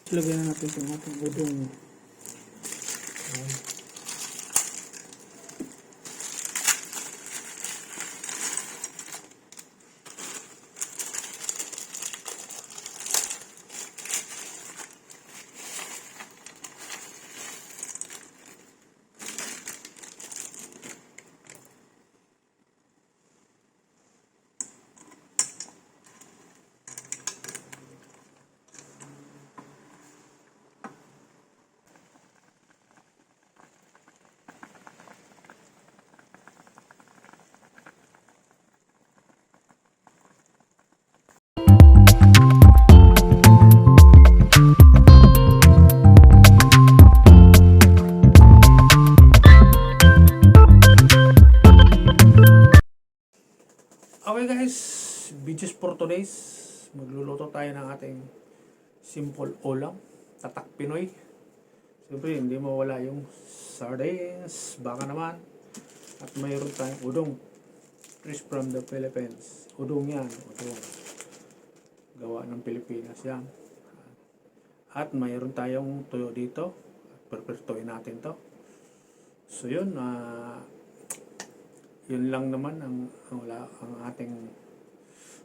Lagyan natin itong ating udong. Okay guys, videos for today's. Magluluto tayo ng ating simple ulam, tatak Pinoy. Siyempre hindi mawala yung sardines, baka naman. At mayroon tayong udong, fresh from the Philippines. Udong yan, udong. Gawa ng Pilipinas yan. At mayroon tayong tuyo dito. At perpertuin natin to. So yun, yun lang naman ang ating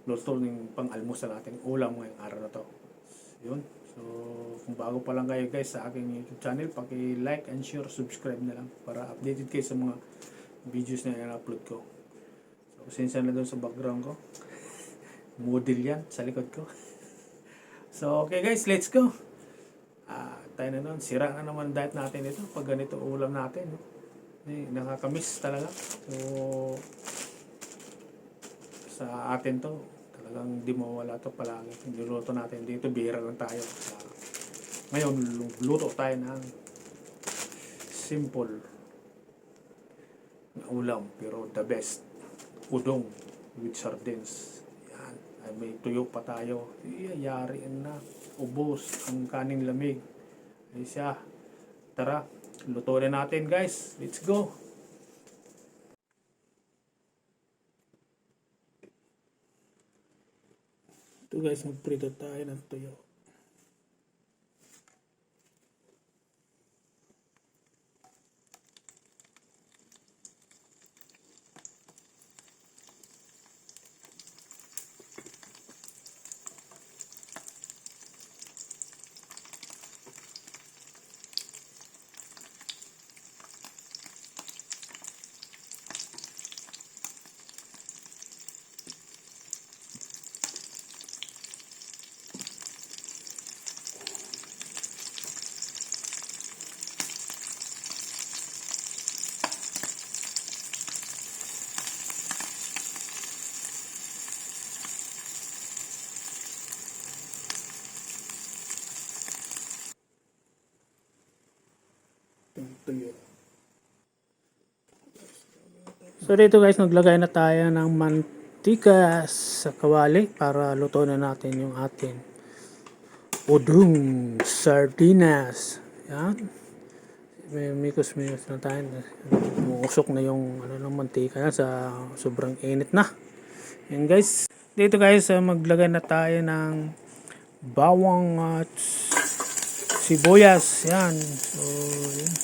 luto ng pang-almusal nating ulam ngayong araw na to. Yun. So, kung bago pa lang kayo guys sa aking YouTube channel, paki-like and share, subscribe na lang para updated kayo sa mga videos na i-upload ko. So, pasensya na doon sa background ko. Model yan sa likod ko. So, okay guys, let's go. Tayo na nun. Sira na naman diet natin ito pag ganito ulam natin. Nakakamiss talaga. So, sa atin to, talagang di mawala to palagi. Niluto natin dito, bihira lang tayo. Ngayon, luto tayo ng simple na ulam, pero the best. Udong with sardines. Yan. Ay, may tuyo pa tayo. Yari na. Ubos ang kaning lamig. Ay siya. Tara, luto na natin guys. Let's go. Ito guys, magprito tayo ng tuyo. Tuyo. So dito guys, naglagay na tayo ng mantika sa kawali para luto na natin yung ating udong sardinas. Yan. May mikos-mikos na tayo. Umusok na yung ng mantika na sa sobrang init na. Yan guys. Dito guys, maglagay na tayo ng bawang at sibuyas. Yan. So, yan.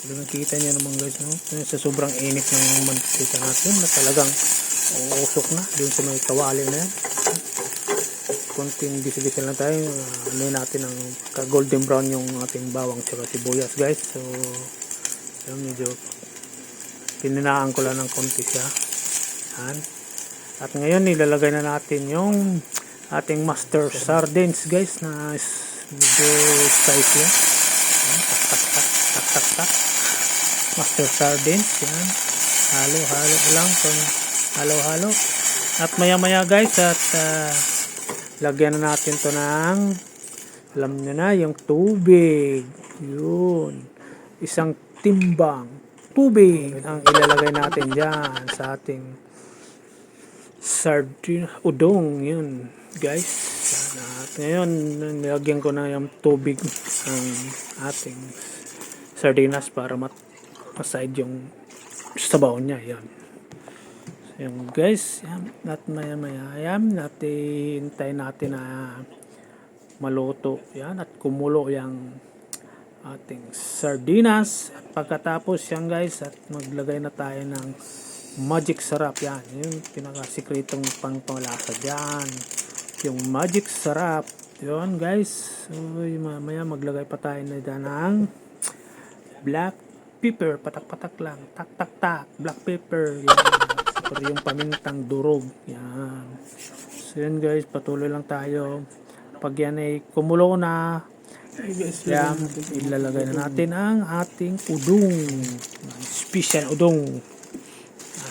Nakikita niyo naman guys, no? Sa sobrang init ng mantika natin na talagang uusok na dun sa may kawali na yan. Konting gisa-gisa lang tayo. Ano natin ang golden brown yung ating bawang tsaka sibuyas guys. So, yan, medyo pininaan ko lang ng konti siya. Yan. At ngayon nilalagay na natin yung ating master sardines guys na medyo spicy yan. Tak. Master sardines, yan. Halo-halo lang, halo-halo. At maya-maya guys, at lagyan na natin to ng, alam nyo na, yung tubig. Yun. Isang timbang tubig ang ilalagay natin dyan sa ating sardine, udong, yun guys. At ngayon, nilagyan ko na yung tubig ang ating sardinas para maside yung sabaw niya. Yan. So, yung guys, yan. At maya maya, yan. Hintay natin na maluto. Yan, at kumulo yung ating sardinas. At pagkatapos yan guys, at maglagay na tayo ng magic sarap. Yan, yung pinakasikretong pangpalasa dyan. Yung magic sarap. Yun guys. So, mamaya maglagay pa tayo na dyan ng black pepper. Patak-patak lang. Tak-tak-tak. Black pepper. Yan. Pero yung pamintang durog. Yan. So yun guys, patuloy lang tayo. Pag yan ay kumulo na, yan, ilalagay na natin ang ating udong. Special udong.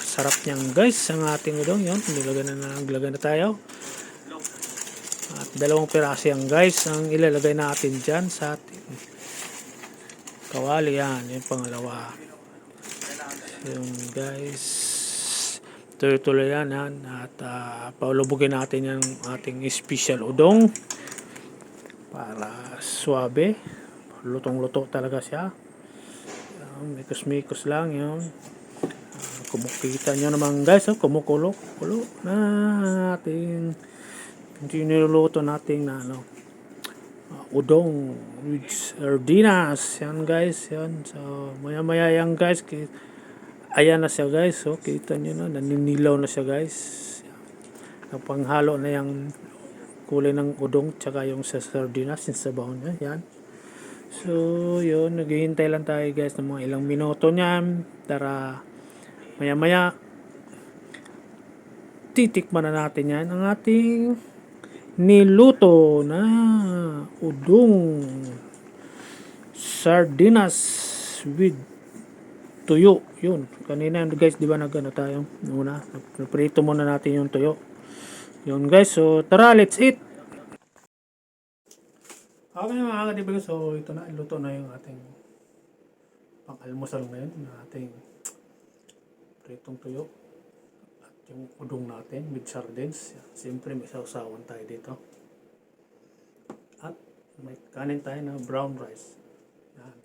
Sarap niyan guys, ang ating udong. Yun, nilagay na tayo. At 2 piraso yan guys, ang ilalagay natin dyan sa ating kawali. Yan, yung pangalawa. Yun guys, tuloy-tuloy yan. At paulubugin natin yung ating special udong para suabe. Lutong-luto talaga siya. Mikos-mikos lang yun. Kumukita nyo naman guys, kumukulo na ating niluluto natin na udong with sardinas. Yan guys, yan. So maya-maya yan guys. Ayan na siya guys. So kita nyo na, naninilaw na siya guys. Napanghalo na yung kulay ng udong tsaka yung sa sardinas, yung sabaw niya. Yan. So yun, naghihintay lang tayo guys ng mga ilang minuto niyan. Tara, maya-maya titikman na natin yan ang ating niluto na udong sardinas with tuyo. Yun, kanina guys, di ba nagano tayo muna, naprito muna natin yung tuyo. Yun guys, so tara, let's eat. Okay mga kadibago, so ito na, luto na yung ating pang-almusal ngayon, yung ating pritong tuyo at yung udong natin with sardines. Siyempre may sausawan tayo dito. At may kanin tayo na brown rice. Yan.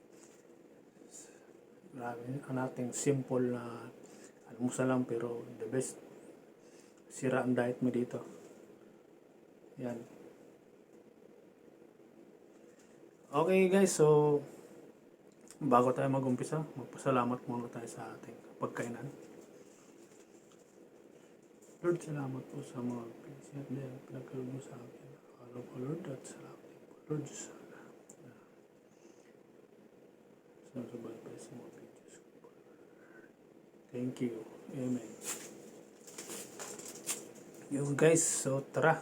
Grabe, ang ating simple na almusal lang pero the best. Sira ang diet mo dito. Yan. Okay guys, so bago tayo mag-umpisa, magpasalamat muna tayo sa ating pagkainan. Lord, salamat po sa mga blessing at pinagkaloob mo sa akin. Araw po Lord, at salamat po Lord Diyos. Sinasabay pa sa mga videos ko. Thank you. Amen. Yung guys, so tara.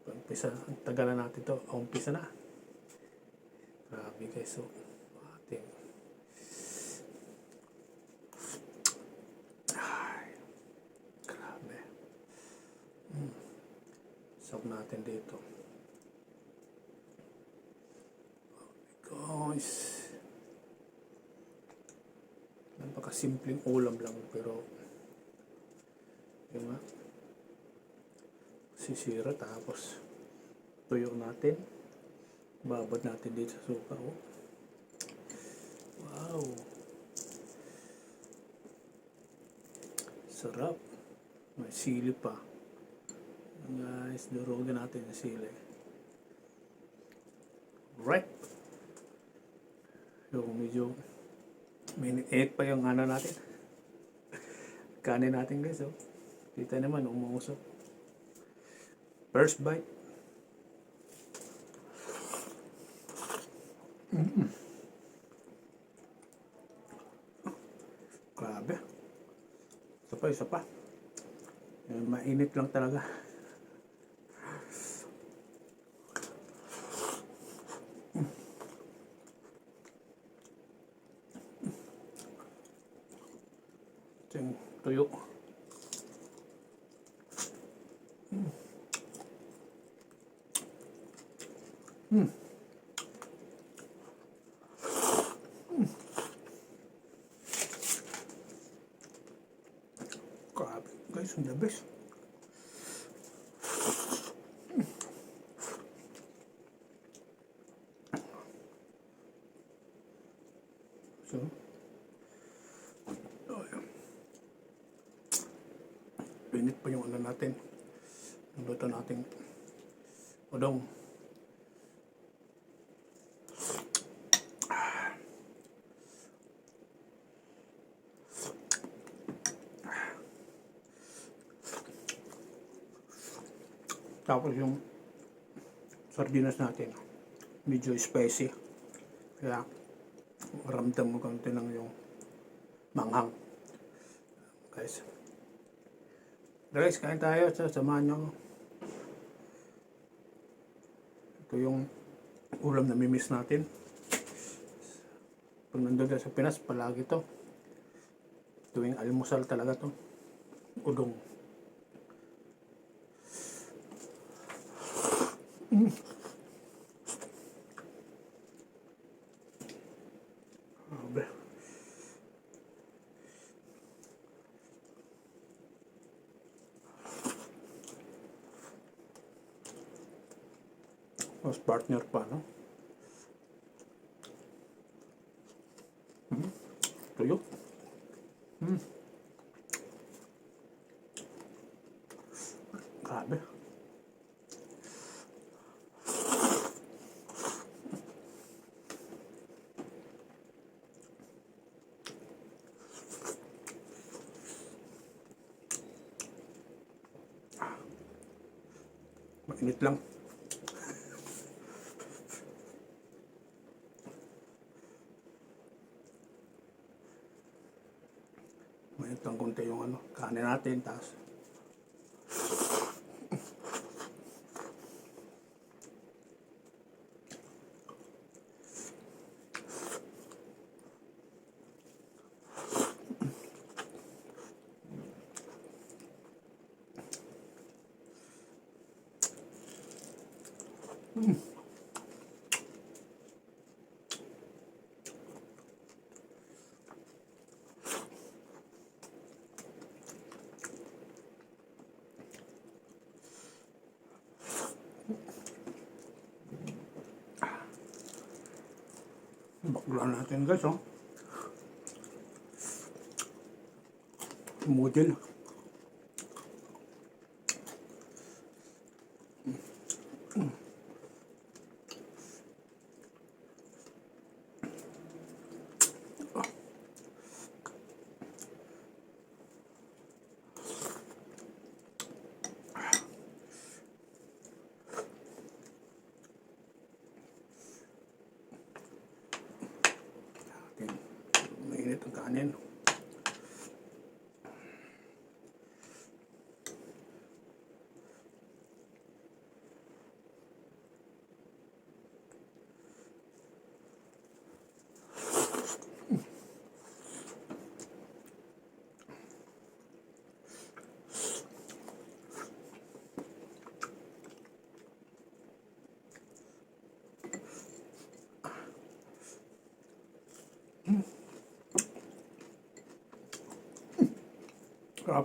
Umpisa, ang tagalan natin to. Umpisa na. Grabe guys, so ating grabe. Sok natin dito. Oh guys, napakasimpleng ulam lang pero yun nga, sisira. Tapos tuyo natin, babad natin dito sa suka. Oh. Wow, sarap. May sili pa guys, durugin natin yung sili. Right, so medyo minute pa yung ano natin kanin natin guys. Oh, kita naman umuusok. First bite. Grabe. Isa pa. Mainit lang talaga. Ito yung tuyo. Grabe guys, ang the best. So, pinit pa yung ano natin, luto natin udong. Tapos yung sardinas natin, medyo spicy. Kaya ramdam mo konti ng yung manghang. Guys. Guys, kain tayo. Samahan nyo. Ito yung ulam na mimiss natin. Pag nandun sa Pinas, palagi to. Tuwing almusal talaga to. Udong. Grabe. Mas partner pa, no? Tuyo. Grabe. Mainit lang. Mainit lang konti yung kanin natin. Tapos bakla natin guys, oh. Model. Mainit ang kanin. Sarap.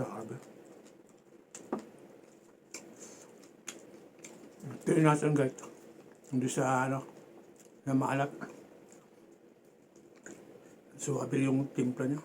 Grabe. Ito yung natin guys. Hindi sa na maalat. Suwabe yung timpla niya.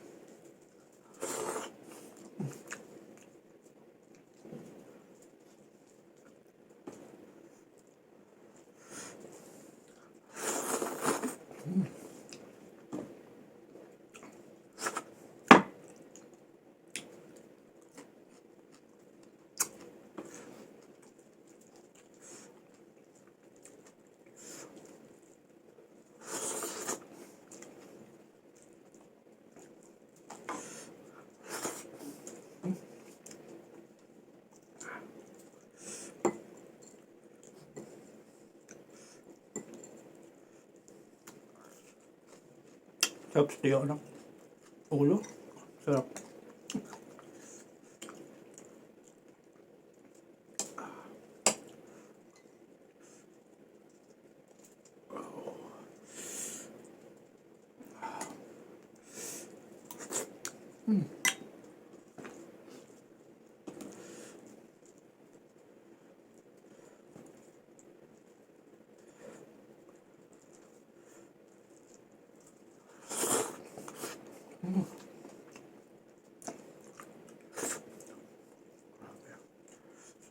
Sarap siya ng ulo. Sarap.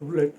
Sulit.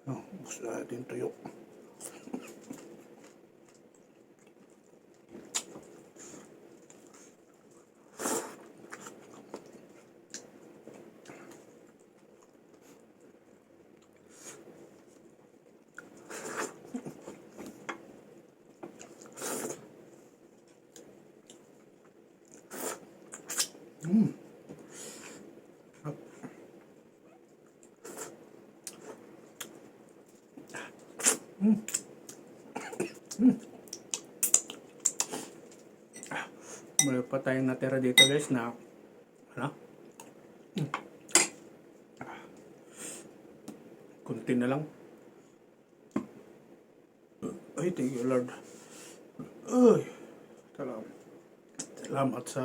Ubus natin tuyo. Meron pa tayong natira dito guys na ano? Kunti na lang. Ay, thank you Lord. Ay, salamat sa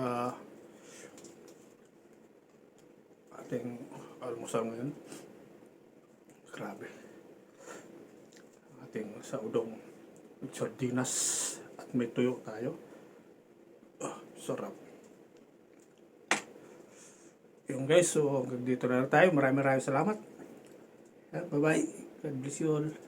ating almusal ngayon. Grabe. Ating sa udong sardinas at may tuyo tayo. Sarap. Yung guys, so hanggang dito na tayo. Maraming salamat. Bye bye. God bless you all.